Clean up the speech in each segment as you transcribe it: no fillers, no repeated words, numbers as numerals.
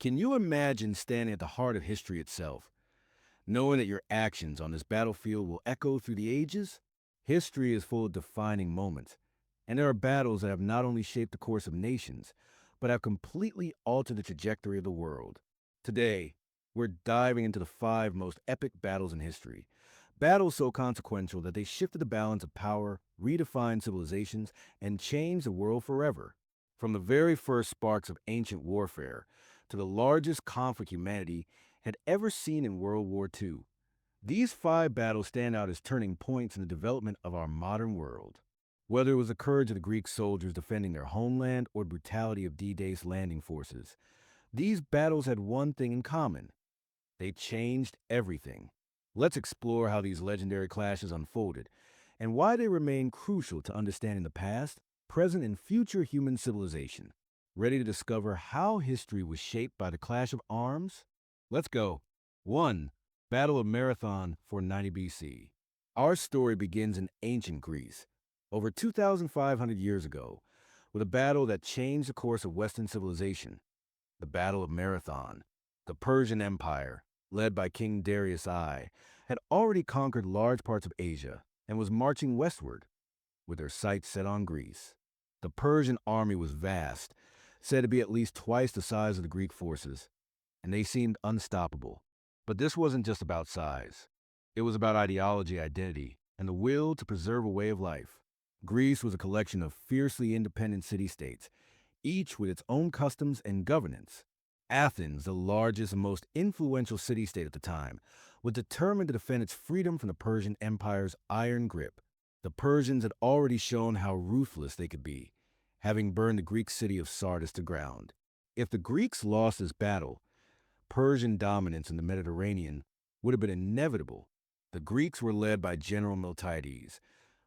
Can you imagine standing at the heart of history itself, knowing that your actions on this battlefield will echo through the ages? History is full of defining moments, and there are battles that have not only shaped the course of nations, but have completely altered the trajectory of the world. Today, we're diving into the five most epic battles in history. Battles so consequential that they shifted the balance of power, redefined civilizations, and changed the world forever. From the very first sparks of ancient warfare to the largest conflict humanity had ever seen in World War II, these five battles stand out as turning points in the development of our modern world. Whether it was the courage of the Greek soldiers defending their homeland or the brutality of D-Day's landing forces, these battles had one thing in common. They changed everything. Let's explore how these legendary clashes unfolded and why they remain crucial to understanding the past, present, and future human civilization. Ready to discover how history was shaped by the clash of arms? Let's go. 1. Battle of Marathon 490 BC. Our story begins in ancient Greece, over 2,500 years ago, with a battle that changed the course of Western civilization. The Battle of Marathon. The Persian Empire, led by King Darius I, had already conquered large parts of Asia and was marching westward, with their sights set on Greece. The Persian army was vast, said to be at least twice the size of the Greek forces, and they seemed unstoppable. But this wasn't just about size. It was about ideology, identity, and the will to preserve a way of life. Greece was a collection of fiercely independent city-states, each with its own customs and governance. Athens, the largest and most influential city-state at the time, was determined to defend its freedom from the Persian Empire's iron grip. The Persians had already shown how ruthless they could be, having burned the Greek city of Sardis to ground. If the Greeks lost this battle, Persian dominance in the Mediterranean would have been inevitable. The Greeks were led by General Miltiades,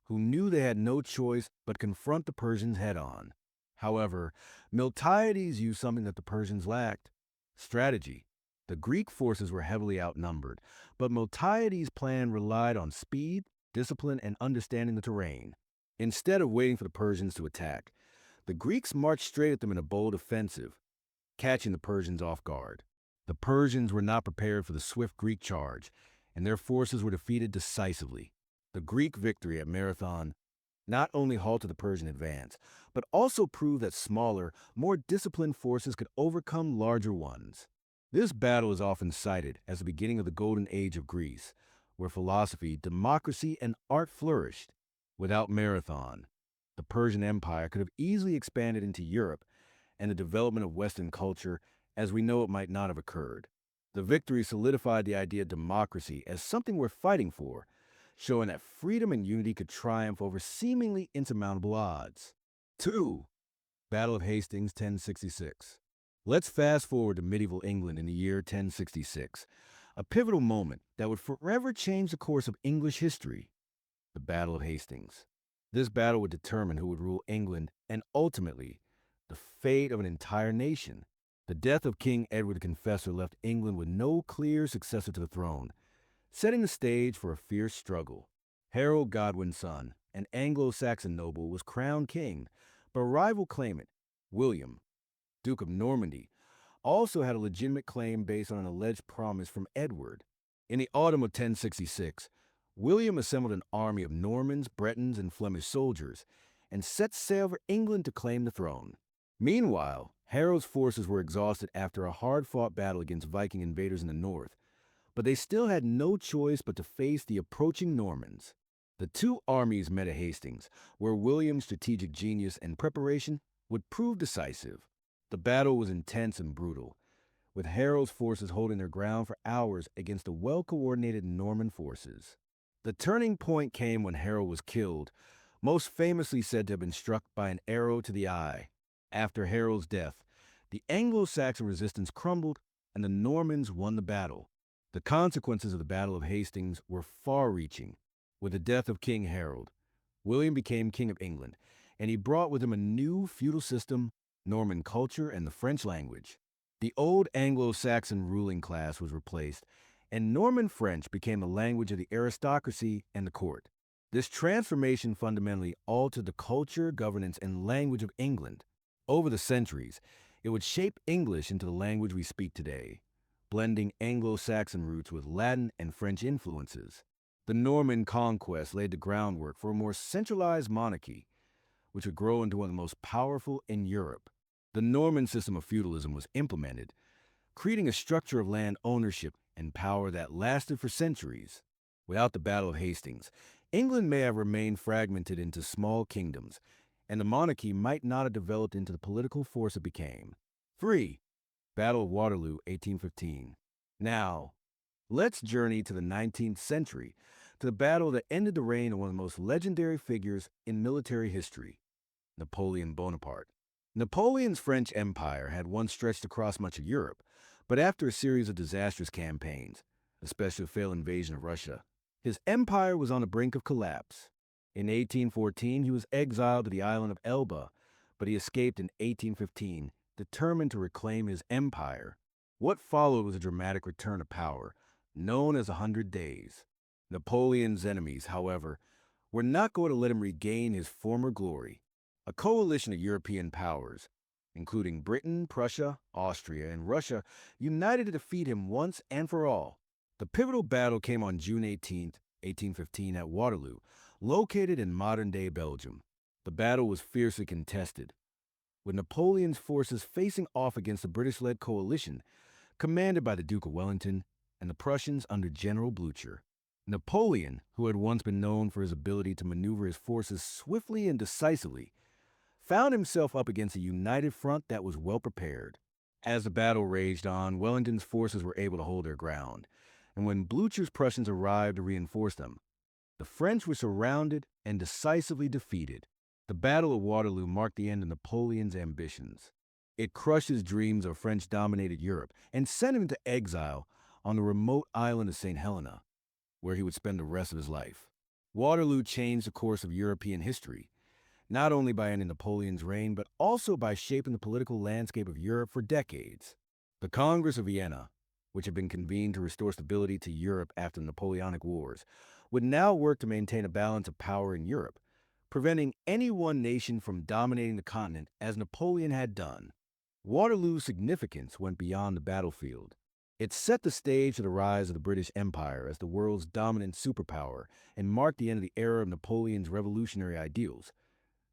who knew they had no choice but confront the Persians head-on. However, Miltiades used something that the Persians lacked: strategy. The Greek forces were heavily outnumbered, but Miltiades' plan relied on speed, discipline, and understanding the terrain. Instead of waiting for the Persians to attack, the Greeks marched straight at them in a bold offensive, catching the Persians off guard. The Persians were not prepared for the swift Greek charge, and their forces were defeated decisively. The Greek victory at Marathon not only halted the Persian advance, but also proved that smaller, more disciplined forces could overcome larger ones. This battle is often cited as the beginning of the Golden Age of Greece, where philosophy, democracy, and art flourished. Without Marathon, the Persian Empire could have easily expanded into Europe, and the development of Western culture as we know it might not have occurred. The victory solidified the idea of democracy as something worth fighting for, showing that freedom and unity could triumph over seemingly insurmountable odds. 2. Battle of Hastings 1066. Let's fast forward to medieval England in the year 1066, a pivotal moment that would forever change the course of English history. The Battle of Hastings. This battle would determine who would rule England and ultimately the fate of an entire nation. The death of King Edward the Confessor left England with no clear successor to the throne, setting the stage for a fierce struggle. Harold Godwin's son, an Anglo-Saxon noble, was crowned king, but a rival claimant, William, Duke of Normandy, also had a legitimate claim based on an alleged promise from Edward. In the autumn of 1066, William assembled an army of Normans, Bretons, and Flemish soldiers and set sail for England to claim the throne. Meanwhile, Harold's forces were exhausted after a hard-fought battle against Viking invaders in the north, but they still had no choice but to face the approaching Normans. The two armies met at Hastings, where William's strategic genius and preparation would prove decisive. The battle was intense and brutal, with Harold's forces holding their ground for hours against the well-coordinated Norman forces. The turning point came when Harold was killed, most famously said to have been struck by an arrow to the eye. After Harold's death, the Anglo-Saxon resistance crumbled and the Normans won the battle. The consequences of the Battle of Hastings were far-reaching. With the death of King Harold, William became King of England, and he brought with him a new feudal system, Norman culture, and the French language. The old Anglo-Saxon ruling class was replaced, and Norman French became the language of the aristocracy and the court. This transformation fundamentally altered the culture, governance, and language of England. Over the centuries, It would shape English into the language we speak today, blending Anglo-Saxon roots with Latin and French influences. The Norman conquest laid the groundwork for a more centralized monarchy, which would grow into one of the most powerful in Europe. The Norman system of feudalism was implemented, creating a structure of land ownership and power that lasted for centuries. Without the Battle of Hastings, England may have remained fragmented into small kingdoms, and the monarchy might not have developed into the political force it became. 3. Battle of Waterloo, 1815. Now, let's journey to the 19th century, to the battle that ended the reign of one of the most legendary figures in military history, Napoleon Bonaparte. Napoleon's French Empire had once stretched across much of Europe, but after a series of disastrous campaigns, especially the failed invasion of Russia, his empire was on the brink of collapse. In 1814, he was exiled to the island of Elba, but he escaped in 1815, determined to reclaim his empire. What followed was a dramatic return to power, known as 100 Days. Napoleon's enemies, however, were not going to let him regain his former glory. A coalition of European powers, including Britain, Prussia, Austria, and Russia, united to defeat him once and for all. The pivotal battle came on June 18, 1815 at Waterloo, located in modern-day Belgium. The battle was fiercely contested, with Napoleon's forces facing off against the British-led coalition, commanded by the Duke of Wellington and the Prussians under General Blücher. Napoleon, who had once been known for his ability to maneuver his forces swiftly and decisively, found himself up against a united front that was well prepared. As the battle raged on, Wellington's forces were able to hold their ground, and when Blücher's Prussians arrived to reinforce them, the French were surrounded and decisively defeated. The Battle of Waterloo marked the end of Napoleon's ambitions. It crushed his dreams of French-dominated Europe and sent him into exile on the remote island of St. Helena, where he would spend the rest of his life. Waterloo changed the course of European history, not only by ending Napoleon's reign, but also by shaping the political landscape of Europe for decades. The Congress of Vienna, which had been convened to restore stability to Europe after the Napoleonic Wars, would now work to maintain a balance of power in Europe, preventing any one nation from dominating the continent as Napoleon had done. Waterloo's significance went beyond the battlefield. It set the stage for the rise of the British Empire as the world's dominant superpower and marked the end of the era of Napoleon's revolutionary ideals,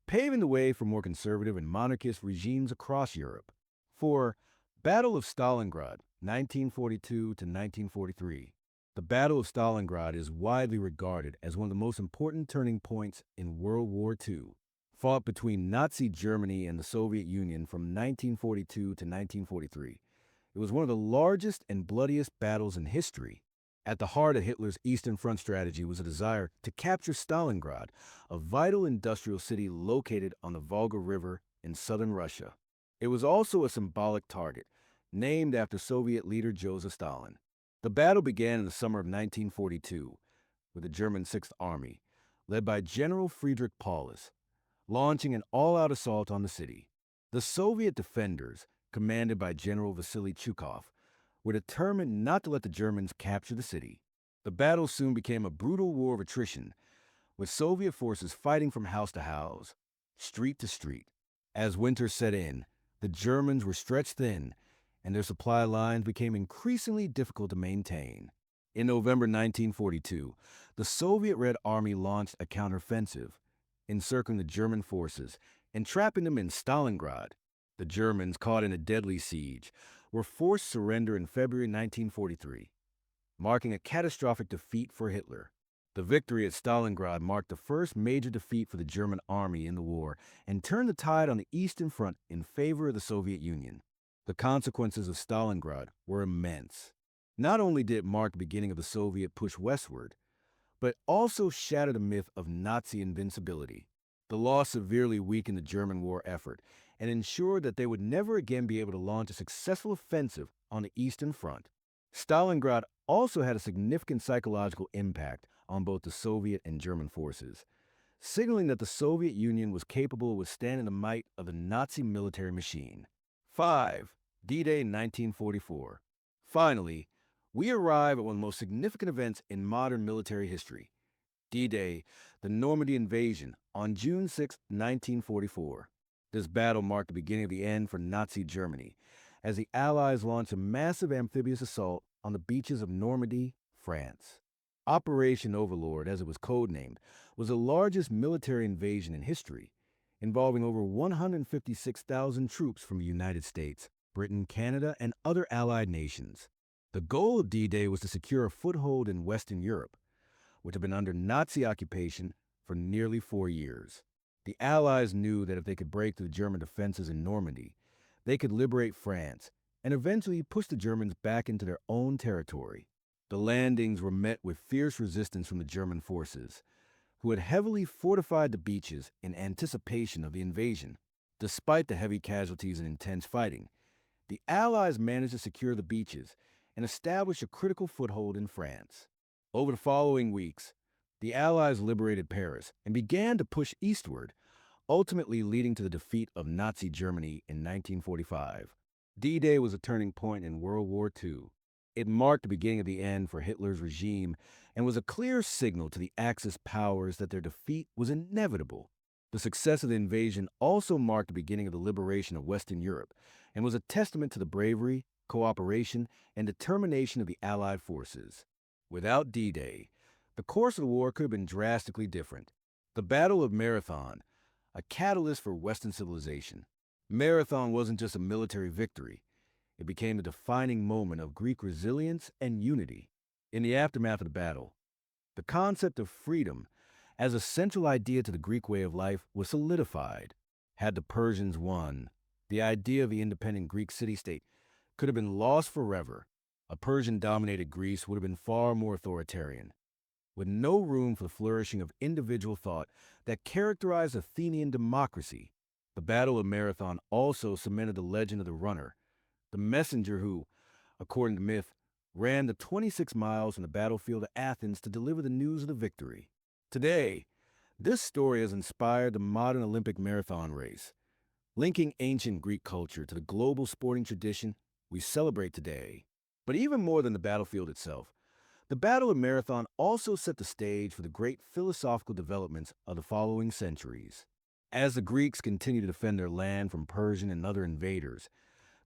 paving the way for more conservative and monarchist regimes across Europe. 4. Battle of Stalingrad, 1942 to 1943. The Battle of Stalingrad is widely regarded as one of the most important turning points in World War II. Fought between Nazi Germany and the Soviet Union from 1942 to 1943, it was one of the largest and bloodiest battles in history. At the heart of Hitler's Eastern Front strategy was a desire to capture Stalingrad, a vital industrial city located on the Volga River in southern Russia. It was also a symbolic target, named after Soviet leader Joseph Stalin. The battle began in the summer of 1942 with the German Sixth Army, led by General Friedrich Paulus, launching an all-out assault on the city. The Soviet defenders, commanded by General Vasily Chukov, were determined not to let the Germans capture the city. The battle soon became a brutal war of attrition, with Soviet forces fighting from house to house, street to street. As winter set in, the Germans were stretched thin, and their supply lines became increasingly difficult to maintain. In November 1942, the Soviet Red Army launched a counteroffensive, encircling the German forces and trapping them in Stalingrad. The Germans, caught in a deadly siege, were forced to surrender in February 1943, marking a catastrophic defeat for Hitler. The victory at Stalingrad marked the first major defeat for the German army in the war and turned the tide on the Eastern Front in favor of the Soviet Union. The consequences of Stalingrad were immense. Not only did it mark the beginning of the Soviet push westward, but it also shattered the myth of Nazi invincibility. The loss severely weakened the German war effort and ensured that they would never again be able to launch a successful offensive on the Eastern Front. Stalingrad also had a significant psychological impact on both the Soviet and German forces, signaling that the Soviet Union was capable of withstanding the might of the Nazi military machine. 5. D-Day 1944. Finally, we arrive at one of the most significant events in modern military history, D-Day, the Normandy invasion, on June 6, 1944. This battle marked the beginning of the end for Nazi Germany, as the Allies launched a massive amphibious assault on the beaches of Normandy, France. Operation Overlord, as it was codenamed, was the largest military invasion in history, involving over 156,000 troops from the United States, Britain, Canada, and other Allied nations. The goal of D-Day was to secure a foothold in Western Europe, which had been under Nazi occupation for nearly 4 years. The Allies knew that if they could break through the German defenses in Normandy, they could liberate France and eventually push the Germans back into their own territory. The landings were met with fierce resistance from the German forces, who had heavily fortified the beaches in anticipation of the invasion. Despite the heavy casualties and intense fighting, the Allies managed to secure the beaches and establish a critical foothold in France. Over the following weeks, the Allies liberated Paris and began to push eastward, ultimately leading to the defeat of Nazi Germany in 1945. D-Day was a turning point in World War II. It marked the beginning of the end for Hitler's regime and was a clear signal to the Axis powers that their defeat was inevitable. The success of the invasion also marked the beginning of the liberation of Western Europe and was a testament to the bravery, cooperation, and determination of the Allied forces. Without D-Day, the course of the war could have been drastically different. The Battle of Marathon, a catalyst for Western civilization. Marathon wasn't just a military victory. It became a defining moment of Greek resilience and unity. In the aftermath of the battle, the concept of freedom as a central idea to the Greek way of life was solidified. Had the Persians won, the idea of the independent Greek city-state could have been lost forever. A Persian-dominated Greece would have been far more authoritarian, with no room for the flourishing of individual thought that characterized Athenian democracy. The Battle of Marathon also cemented the legend of the runner, the messenger who, according to myth, ran the 26 miles from the battlefield of Athens to deliver the news of the victory. Today, this story has inspired the modern Olympic marathon race, linking ancient Greek culture to the global sporting tradition we celebrate today. But even more than the battlefield itself, the Battle of Marathon also set the stage for the great philosophical developments of the following centuries. As the Greeks continued to defend their land from Persian and other invaders,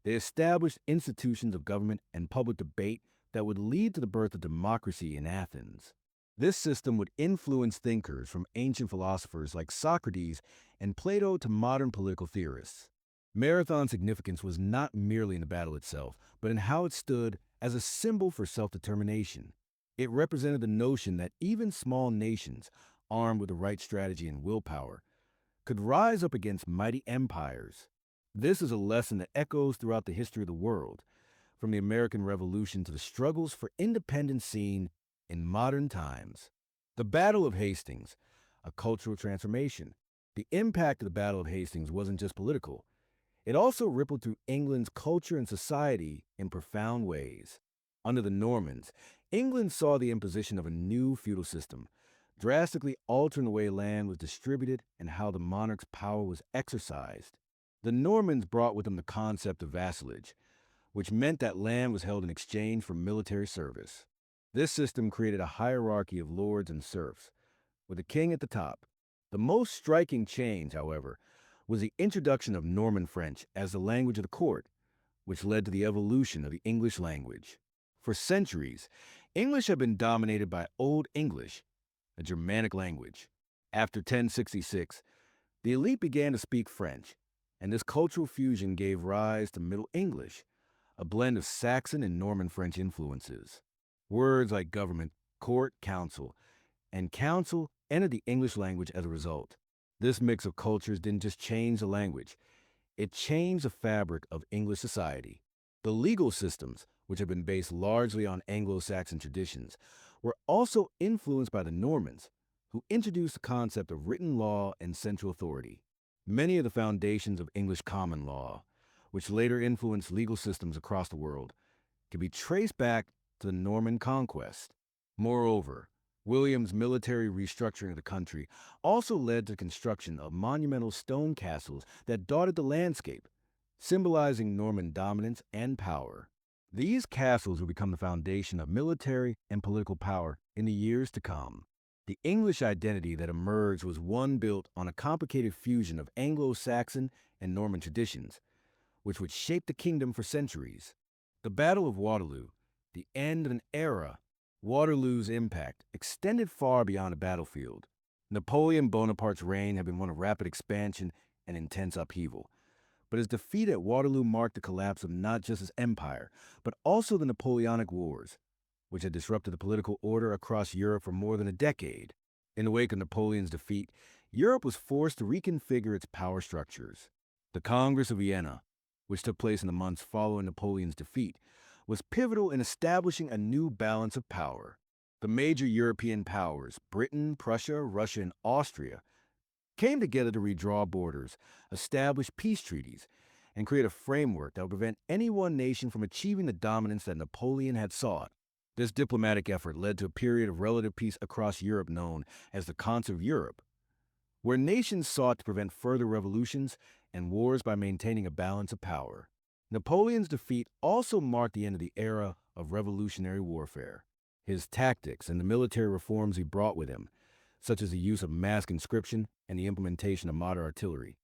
they established institutions of government and public debate that would lead to the birth of democracy in Athens. This system would influence thinkers from ancient philosophers like Socrates and Plato to modern political theorists. Marathon's significance was not merely in the battle itself, but in how it stood as a symbol for self-determination. It represented the notion that even small nations, armed with the right strategy and willpower, could rise up against mighty empires. This is a lesson that echoes throughout the history of the world, from the American Revolution to the struggles for independence seen in modern times. The Battle of Hastings, a cultural transformation. The impact of the Battle of Hastings wasn't just political. It also rippled through England's culture and society in profound ways. Under the Normans, England saw the imposition of a new feudal system, drastically altering the way land was distributed and how the monarch's power was exercised. The Normans brought with them the concept of vassalage, which meant that land was held in exchange for military service. This system created a hierarchy of lords and serfs, with the king at the top. The most striking change, however, was the introduction of Norman French as the language of the court, which led to the evolution of the English language. For centuries, English had been dominated by Old English, a Germanic language. After 1066, the elite began to speak French, and this cultural fusion gave rise to Middle English, a blend of Saxon and Norman French influences. Words like government, court, council, and council entered the English language as a result. This mix of cultures didn't just change the language, it changed the fabric of English society. The legal systems, which had been based largely on Anglo-Saxon traditions, were also influenced by the Normans, who introduced the concept of written law and central authority. Many of the foundations of English common law, which later influenced legal systems across the world, can be traced back to the Norman conquest. Moreover, William's military restructuring of the country also led to the construction of monumental stone castles that dotted the landscape, symbolizing Norman dominance and power. These castles would become the foundation of military and political power in the years to come. The English identity that emerged was one built on a complicated fusion of Anglo-Saxon and Norman traditions, which would shape the kingdom for centuries. The Battle of Waterloo, the end of an era. Waterloo's impact extended far beyond the battlefield. Napoleon Bonaparte's reign had been one of rapid expansion and intense upheaval, but his defeat at Waterloo marked the collapse of not just his empire, but also the Napoleonic Wars, which had disrupted the political order across Europe for more than a decade. In the wake of Napoleon's defeat, Europe was forced to reconfigure its power structures. The Congress of Vienna, which took place in the months following Napoleon's defeat, was pivotal in establishing a new balance of power. The major European powers, Britain, Prussia, Russia, and Austria, came together to redraw borders, establish peace treaties, and create a framework that would prevent any one nation from achieving the dominance that Napoleon had sought. This diplomatic effort led to a period of relative peace across Europe known as the Concert of Europe, where nations sought to prevent further revolutions and wars by maintaining a balance of power. Napoleon's defeat also marked the end of the era of revolutionary warfare. His tactics and the military reforms he brought with him, such as the use of mass conscription and the implementation of modern artillery,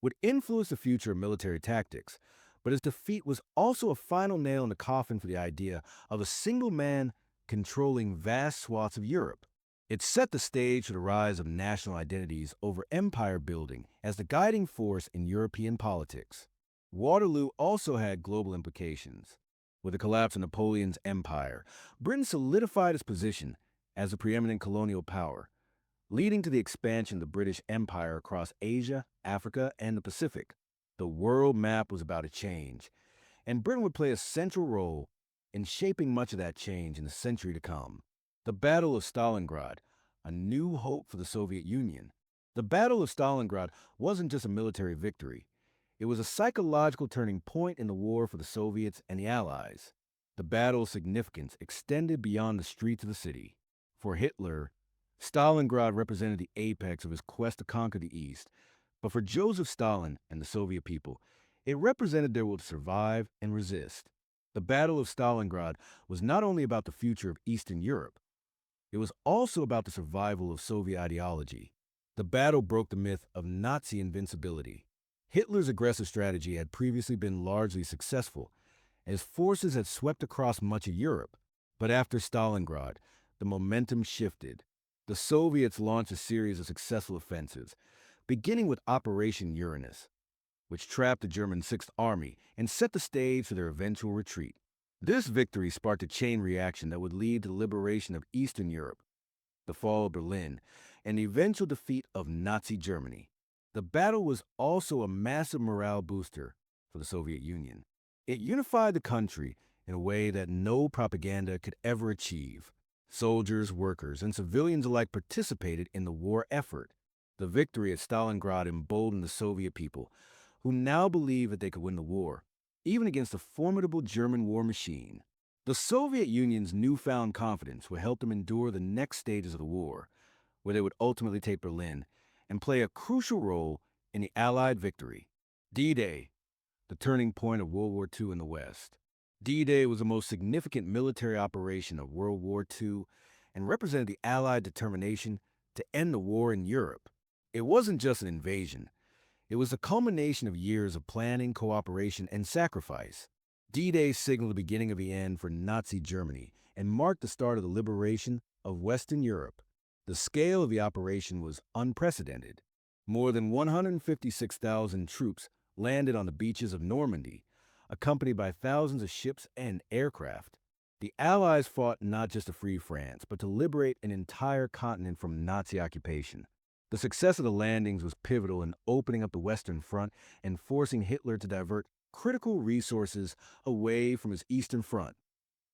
would influence the future of military tactics, but his defeat was also a final nail in the coffin for the idea of a single man controlling vast swaths of Europe. It set the stage for the rise of national identities over empire building as the guiding force in European politics. Waterloo also had global implications. With the collapse of Napoleon's empire, Britain solidified its position as a preeminent colonial power, leading to the expansion of the British Empire across Asia, Africa, and the Pacific. The world map was about to change, and Britain would play a central role in shaping much of that change in the century to come. The Battle of Stalingrad, a new hope for the Soviet Union. The Battle of Stalingrad wasn't just a military victory. It was a psychological turning point in the war for the Soviets and the Allies. The battle's significance extended beyond the streets of the city. For Hitler, Stalingrad represented the apex of his quest to conquer the East, but for Joseph Stalin and the Soviet people, it represented their will to survive and resist. The Battle of Stalingrad was not only about the future of Eastern Europe, it was also about the survival of Soviet ideology. The battle broke the myth of Nazi invincibility. Hitler's aggressive strategy had previously been largely successful, as forces had swept across much of Europe. But after Stalingrad, the momentum shifted. The Soviets launched a series of successful offensives, beginning with Operation Uranus, which trapped the German Sixth Army and set the stage for their eventual retreat. This victory sparked a chain reaction that would lead to the liberation of Eastern Europe, the fall of Berlin, and the eventual defeat of Nazi Germany. The battle was also a massive morale booster for the Soviet Union. It unified the country in a way that no propaganda could ever achieve. Soldiers, workers, and civilians alike participated in the war effort. The victory at Stalingrad emboldened the Soviet people, who now believed that they could win the war, even against a formidable German war machine. The Soviet Union's newfound confidence would help them endure the next stages of the war, where they would ultimately take Berlin and play a crucial role in the Allied victory. D-Day, the turning point of World War II in the West. D-Day was the most significant military operation of World War II and represented the Allied determination to end the war in Europe. It wasn't just an invasion. It was a culmination of years of planning, cooperation, and sacrifice. D-Day signaled the beginning of the end for Nazi Germany and marked the start of the liberation of Western Europe. The scale of the operation was unprecedented. More than 156,000 troops landed on the beaches of Normandy, accompanied by thousands of ships and aircraft. The Allies fought not just to free France, but to liberate an entire continent from Nazi occupation. The success of the landings was pivotal in opening up the Western Front and forcing Hitler to divert critical resources away from his Eastern Front,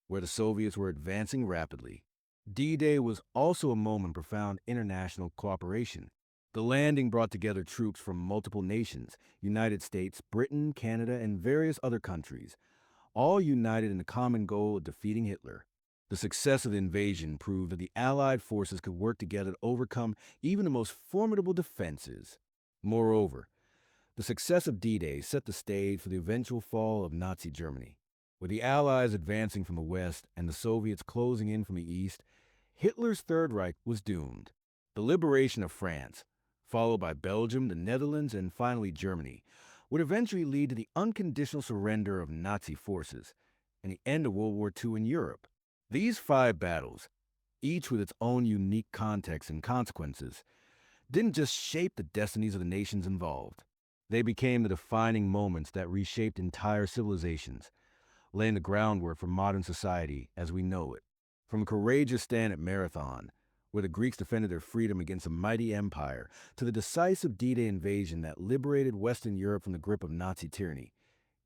where the Soviets were advancing rapidly. D-Day was also a moment of profound international cooperation. The landing brought together troops from multiple nations, United States, Britain, Canada, and various other countries, all united in the common goal of defeating Hitler. The success of the invasion proved that the Allied forces could work together to overcome even the most formidable defenses. Moreover, the success of D-Day set the stage for the eventual fall of Nazi Germany. With the Allies advancing from the west and the Soviets closing in from the east, Hitler's Third Reich was doomed. The liberation of France, followed by Belgium, the Netherlands, and finally Germany, would eventually lead to the unconditional surrender of Nazi forces and the end of World War II in Europe. These 5 battles, each with its own unique context and consequences, didn't just shape the destinies of the nations involved. They became the defining moments that reshaped entire civilizations, laying the groundwork for modern society as we know it. From a courageous stand at Marathon, where the Greeks defended their freedom against a mighty empire, to the decisive D-Day invasion that liberated Western Europe from the grip of Nazi tyranny,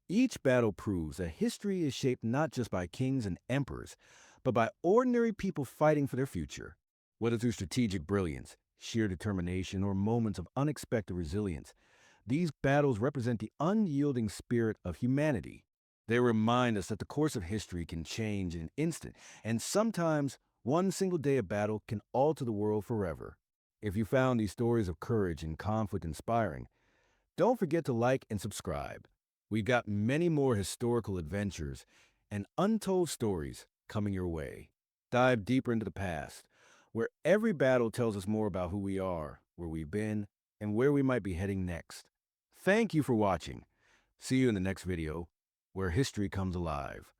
each battle proves that history is shaped not just by kings and emperors, but by ordinary people fighting for their future. Whether through strategic brilliance, sheer determination, or moments of unexpected resilience, these battles represent the unyielding spirit of humanity. They remind us that the course of history can change in an instant, and sometimes one single day of battle can alter the world forever. If you found these stories of courage and conflict inspiring, don't forget to like and subscribe. We've got many more historical adventures and untold stories coming your way. Dive deeper into the past, where every battle tells us more about who we are, where we've been, and where we might be heading next. Thank you for watching. See you in the next video, where history comes alive.